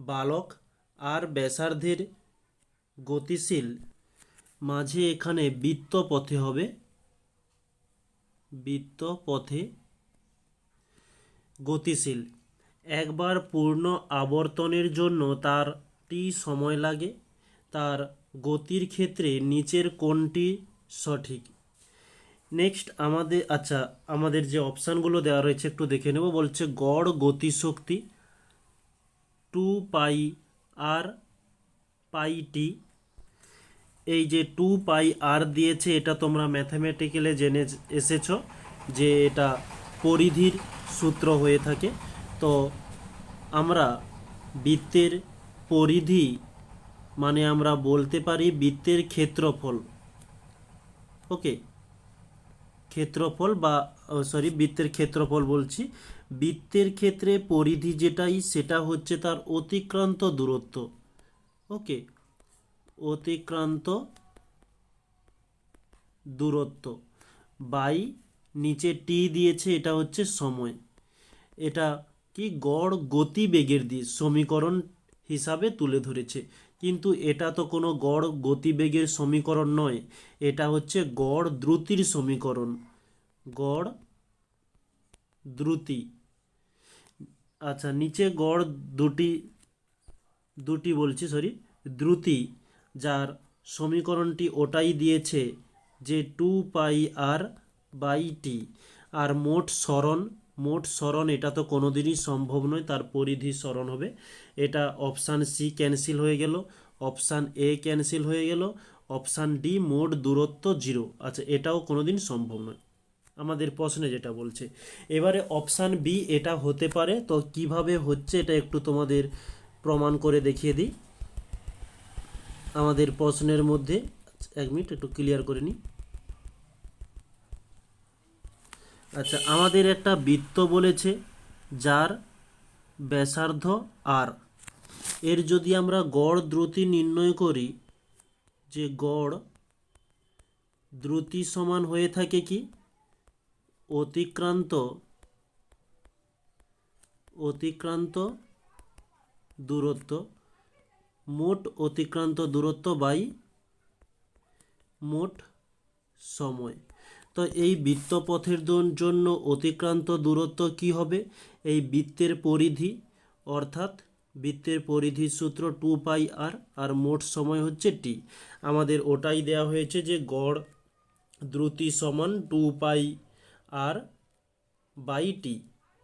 বালক আর ব্যাসার্ধের গতিশীল মাঝে এখানে বৃত্তপথে হবে, বৃত্তপথে গতিশীল। একবার পূর্ণ আবর্তনের জন্য তার টি সময় লাগে। তার গতির ক্ষেত্রে নিচের কোনটি সঠিক? নেক্সট আমাদের যে অপশানগুলো দেওয়া রয়েছে একটু দেখে নেব। বলছে গড় গতিশক্তি 2 পাই আর পাই টি। এই যে 2 পাই আর দিয়েছে, এটা তোমরা ম্যাথামেটিক্যালে জেনে এসেছ যে এটা পরিধির সূত্র হয়ে থাকে। তো আমরা বৃত্তের পরিধি মানে আমরা বলতে পারি বৃত্তের ক্ষেত্রফল। ওকে, ক্ষেত্রফল বা বৃত্তের ক্ষেত্রফল বলছি। বৃত্তের ক্ষেত্রে পরিধি যেটাই, সেটা হচ্ছে তার অতিক্রান্ত দূরত্ব। ওকে, অতিক্রান্ত দূরত্ব বাই নিচে টি দিয়েছে, এটা হচ্ছে সময়। এটা কি গড় গতিবেগের সমীকরণ হিসাবে তুলে ধরেছে, কিন্তু এটা তো কোনো গড় গতিবেগের সমীকরণ নয়, এটা হচ্ছে গড় দ্রুতির সমীকরণ। গড় দ্রুতি। আচ্ছা, নিচে গড় দ্রুতি, যার সমীকরণটি ওটাই দিয়েছে যে 2 পাই আর বাই টি। আর মোট সরণ এটা তো কোনোদিনই সম্ভব নয়, তার পরিধি সরণ হবে। এটা অপশান সি ক্যান্সেল হয়ে গেল, অপশান এ ক্যান্সেল হয়ে গেল, অপশান ডি মোট দূরত্ব 0। আচ্ছা, এটাও কোনোদিন সম্ভব নয় আমাদের প্রশ্নে যেটা বলছে। এবারে অপশান বি এটা হতে পারে। তো কিভাবে হচ্ছে এটা একটু তোমাদের প্রমাণ করে দেখিয়ে দিই আমাদের প্রশ্নের মধ্যে। 1 মিনিট একটু ক্লিয়ার করে নিই। আচ্ছা, আমাদের একটা বৃত্ত বলেছে যার ব্যাসার্ধ আর। এর যদি আমরা গড় দ্রুতি নির্ণয় করি, যে গড় দ্রুতি সমান হয়ে থাকে কি অতিক্রান্ত দূরত্ব, মোট অতিক্রান্ত দূরত্ব বাই মোট সময়। তো এই বৃত্তপথের জন্য অতিক্রান্ত দূরত্ব কি হবে? এই বৃত্তের পরিধি, অর্থাৎ বৃত্তের পরিধির সূত্র 2 পাই আর, আর মোট সময় হচ্ছে টি। আমাদের ওটাই দেওয়া হয়েছে যে গড় দ্রুতি সমান 2 পাই আর বাই টি।